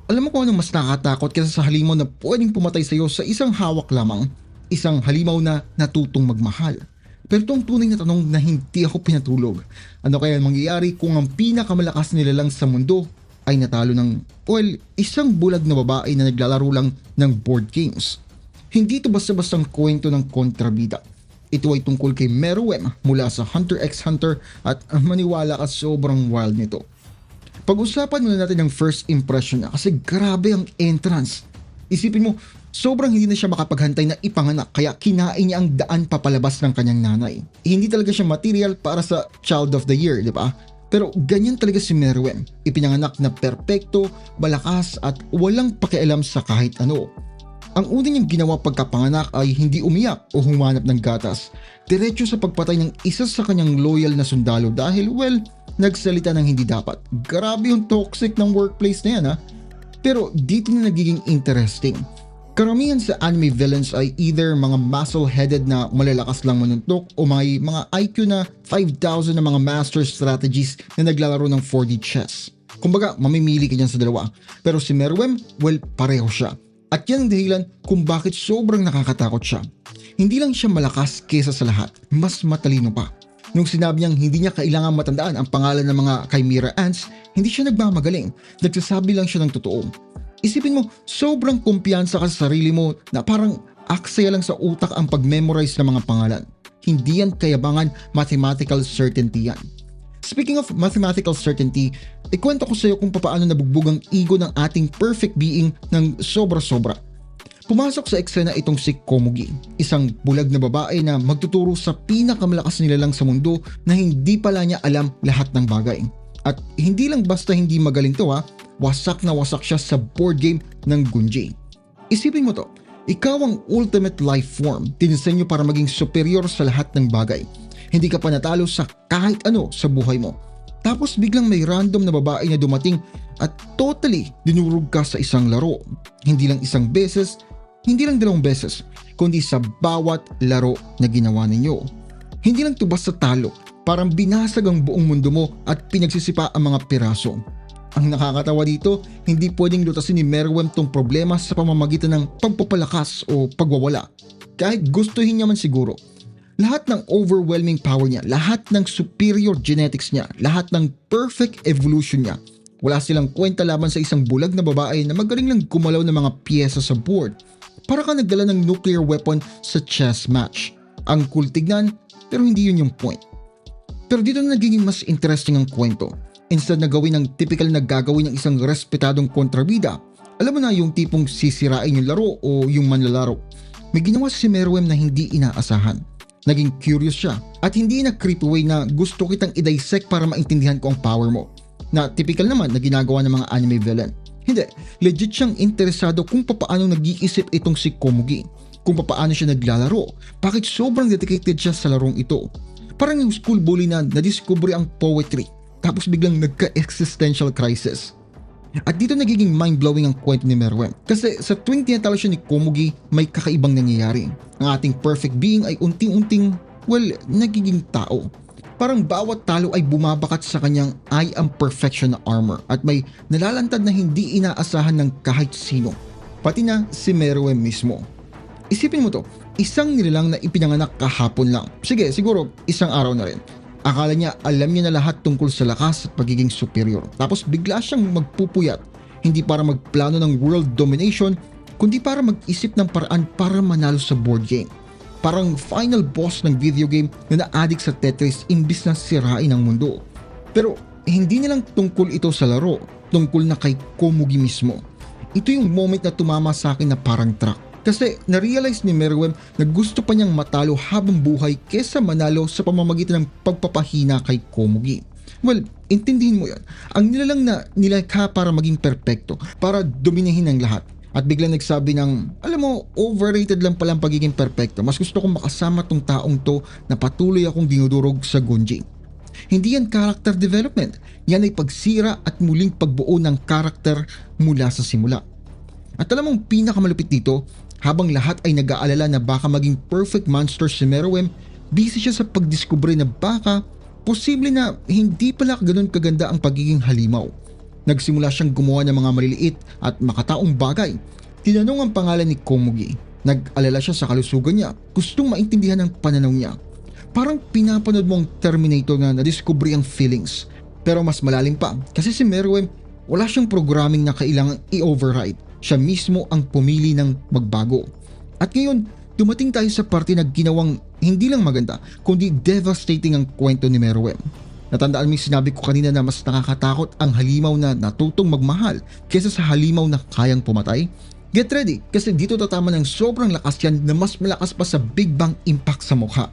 Alam mo kung ano mas nakakatakot kaysa sa halimaw na pwedeng pumatay sa'yo sa isang hawak lamang? Isang halimaw na natutong magmahal. Pero itong tunay na tanong na hindi ako pinatulog. Ano kaya ang mangyayari kung ang pinakamalakas nilalang sa mundo ay natalo ng, isang bulag na babae na naglalaro lang ng board games? Hindi ito basta-bastang kwento ng kontrabida. Ito ay tungkol kay Meruem mula sa Hunter x Hunter at maniwala ka sobrang wild nito. Pag-usapan muna natin ang first impression niya kasi grabe ang entrance. Isipin mo, sobrang hindi na siya makapaghantay na ipanganak kaya kinain niya ang daan papalabas ng kanyang nanay. Hindi talaga siya material para sa Child of the Year, di ba? Pero ganyan talaga si Meruem. Ipinanganak na perpekto, malakas at walang pakialam sa kahit ano. Ang una niyang ginawa pagkapanganak ay hindi umiyak o humanap ng gatas. Diretso sa pagpatay ng isa sa kanyang loyal na sundalo dahil, nagsalita ng hindi dapat. Grabe yung toxic ng workplace na yan ha. Pero dito na nagiging interesting. Karamihan sa anime villains ay either mga muscle-headed na malalakas lang manuntok o may mga IQ na 5,000 na mga master strategies na naglalaro ng 4D chess. Kumbaga, mamimili ka dyan sa dalawa. Pero si Meruem, pareho siya. At yan ang dahilan kung bakit sobrang nakakatakot siya. Hindi lang siya malakas kesa sa lahat, mas matalino pa. Nung sinabi niyang hindi niya kailangan matandaan ang pangalan ng mga Chimera Ants, hindi siya nagmamagaling. Nagsasabi lang siya ng totoo. Isipin mo, sobrang kumpiyansa ka sa sarili mo na parang aksaya lang sa utak ang pag-memorize ng mga pangalan. Hindi yan kayabangan, mathematical certainty yan. Speaking of mathematical certainty, ikwento ko sa iyo kung paano nabugbog ang ego ng ating perfect being ng sobra-sobra. Pumasok sa eksena itong si Komugi, isang bulag na babae na magtuturo sa pinakamalakas nilalang sa mundo na hindi pala niya alam lahat ng bagay. At hindi lang basta hindi magaling to ha, wasak na wasak siya sa board game ng Gunji. Isipin mo to, ikaw ang ultimate life form, dinisenyo para maging superior sa lahat ng bagay. Hindi ka pa natalo sa kahit ano sa buhay mo. Tapos biglang may random na babae na dumating at totally dinurog ka sa isang laro. Hindi lang isang beses, hindi lang dalawang beses, kundi sa bawat laro na ginawa ninyo. Hindi lang to basta talo, parang binasag ang buong mundo mo at pinagsisipa ang mga piraso. Ang nakakatawa dito, hindi pwedeng lutasin ni Meruem tong problema sa pamamagitan ng pagpapalakas o pagwawala. Kahit gustuhin niya man siguro. Lahat ng overwhelming power niya, lahat ng superior genetics niya, lahat ng perfect evolution niya, wala silang kwenta laban sa isang bulag na babae na magaling lang gumalaw ng mga piyesa sa board. Para ka nagdala ng nuclear weapon sa chess match. Ang cool tignan, pero hindi yun yung point. Pero dito na nagiging mas interesting ang kwento. Instead na gawin ang typical na gagawin ng isang respetadong kontrabida, alam mo na yung tipong sisirain yung laro o yung manlalaro. May ginawa si Meruem na hindi inaasahan. Naging curious siya at hindi na creepy way na gusto kitang i-dissect para maintindihan ko ang power mo. Na typical naman na ginagawa ng mga anime villain. Hindi, legit siyang interesado kung paano nag-iisip itong si Komugi, kung paano siya naglalaro, bakit sobrang dedicated siya sa larong ito. Parang yung school bully na nadiscover ang poetry, tapos biglang nagka-existential crisis. At dito nagiging mind-blowing ang kwento ni Meruem, kasi sa tuwing tinatalo siya ni Komugi, may kakaibang nangyayari. Ang ating perfect being ay unting-unting, nagiging tao. Parang bawat talo ay bumabakat sa kanyang I am perfection na armor at may nalalantad na hindi inaasahan ng kahit sino, pati na si Meruem mismo. Isipin mo to, isang nilalang na ipinanganak kahapon lang. Sige, siguro isang araw na rin. Akala niya alam niya na lahat tungkol sa lakas at pagiging superior. Tapos bigla siyang magpupuyat, hindi para magplano ng world domination, kundi para mag-isip ng paraan para manalo sa board game. Parang final boss ng video game na na-addict sa Tetris imbis na sirain ang mundo. Pero hindi nilang tungkol ito sa laro, tungkol na kay Komugi mismo. Ito yung moment na tumama sa akin na parang track. Kasi na-realize ni Meruem na gusto pa niyang matalo habang buhay kesa manalo sa pamamagitan ng pagpapahina kay Komugi. Intindihin mo yan. Ang nilalang na nilikha para maging perpekto, para dominahin ang lahat. At biglang nagsabi ng, alam mo, overrated lang palang pagiging perpekto. Mas gusto kong makasama tong taong to na patuloy akong dinudurog sa Gunji. Hindi yan character development. Yan ay pagsira at muling pagbuo ng character mula sa simula. At alam mong pinakamalupit dito, habang lahat ay nag-aalala na baka maging perfect monster si Meruem, busy siya sa pagdiskubre na baka posible na hindi pala ganoon kaganda ang pagiging halimaw. Nagsimula siyang gumawa ng mga maliliit at makataong bagay. Tinanong ang pangalan ni Komugi. Nag-alala siya sa kalusugan niya. Gustong maintindihan ang pananaw niya. Parang pinapanood mo ang Terminator na nadiskubre ang feelings. Pero mas malalim pa kasi si Meruem wala siyang programming na kailangang i-override. Siya mismo ang pumili ng magbago. At ngayon, dumating tayo sa parte na ginawang hindi lang maganda kundi devastating ang kwento ni Meruem. Natandaan mo yung sinabi ko kanina na mas nakakatakot ang halimaw na natutong magmahal kaysa sa halimaw na kayang pumatay? Get ready kasi dito tatama ng sobrang lakas yan na mas malakas pa sa Big Bang impact sa mukha.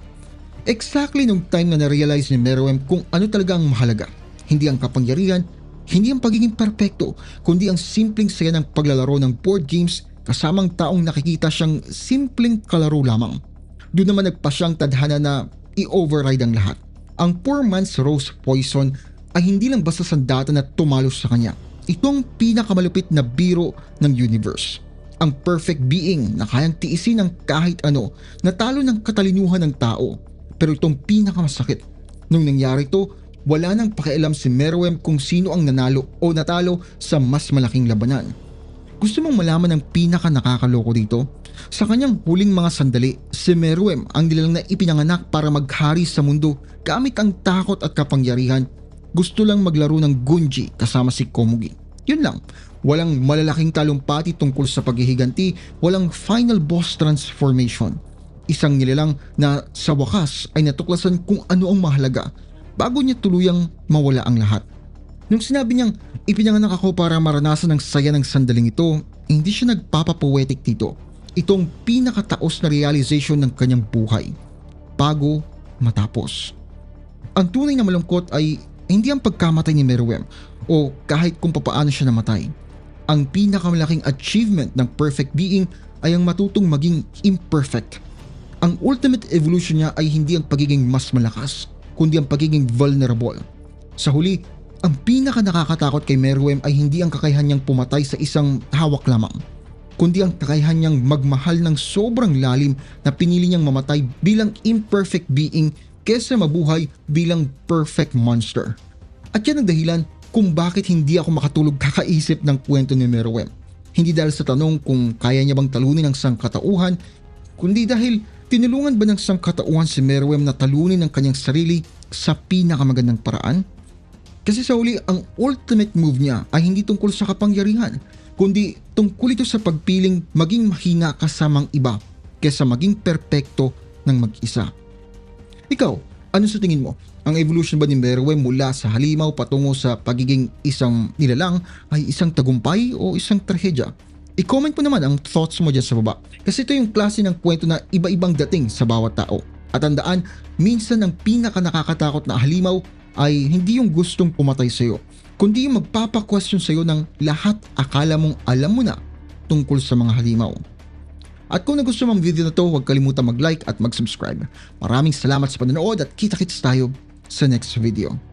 Exactly nung time na na-realize ni Meruem kung ano talaga ang mahalaga. Hindi ang kapangyarihan, hindi ang pagiging perpekto, kundi ang simpleng saya ng paglalaro ng board games kasamang taong nakikita siyang simpleng kalaro lamang. Doon naman nagpa siyang tadhana na i-override ang lahat. Ang poor man's rose poison ay hindi lang basta sandata na tumalos sa kanya. Ito ang pinakamalupit na biro ng universe. Ang perfect being na kayang tiisin ng kahit ano, natalo ng katalinuhan ng tao. Pero itong pinakamasakit, nung nangyari ito, wala nang pakialam si Meruem kung sino ang nanalo o natalo sa mas malaking labanan. Gusto mong malaman ang pinaka nakakaloko dito? Sa kanyang huling mga sandali, si Meruem ang nilalang na ipinanganak para maghari sa mundo gamit ang takot at kapangyarihan. Gusto lang maglaro ng Gunji kasama si Komugi. Yun lang, walang malalaking talumpati tungkol sa paghihiganti, walang final boss transformation. Isang nilalang na sa wakas ay natuklasan kung ano ang mahalaga bago niya tuluyang mawala ang lahat. Nung sinabi niyang ipinanganak ako para maranasan ang saya ng sandaling ito, hindi siya nagpapapoetic dito. Itong pinakataos na realization ng kanyang buhay bago matapos. Ang tunay na malungkot ay hindi ang pagkamatay ni Meruem o kahit kung papaano siya namatay. Ang pinakamalaking achievement ng perfect being ay ang matutong maging imperfect. Ang ultimate evolution niya ay hindi ang pagiging mas malakas, kundi ang pagiging vulnerable. Sa huli, ang pinaka nakakatakot kay Meruem ay hindi ang kakayahan niyang pumatay sa isang hawak lamang, kundi ang kakayahan niyang magmahal ng sobrang lalim na pinili niyang mamatay bilang imperfect being kesa mabuhay bilang perfect monster. At yan ang dahilan kung bakit hindi ako makatulog kakaisip ng kwento ni Meruem. Hindi dahil sa tanong kung kaya niya bang talunin ang sangkatauhan, kundi dahil tinulungan ba ng sangkatauhan si Meruem na talunin ang kanyang sarili sa pinakamagandang paraan? Kasi sa huli, ang ultimate move niya ay hindi tungkol sa kapangyarihan, kundi tungkol ito sa pagpiling maging mahina kasamang iba kaysa maging perpekto ng mag-isa. Ikaw, ano sa tingin mo? Ang evolution ba ni Meruem mula sa halimaw patungo sa pagiging isang nilalang ay isang tagumpay o isang trahedya? I-comment mo naman ang thoughts mo dyan sa baba. Kasi ito yung klase ng kwento na iba-ibang dating sa bawat tao. At tandaan, minsan ang pinaka nakakatakot na halimaw ay hindi yung gustong pumatay sa'yo, kundi yung magpapa-question sa'yo ng lahat akala mong alam mo na tungkol sa mga halimaw. At kung nagustuhan mo ang video na to, huwag kalimutan mag-like at mag-subscribe. Maraming salamat sa panonood at kita-kits tayo sa next video.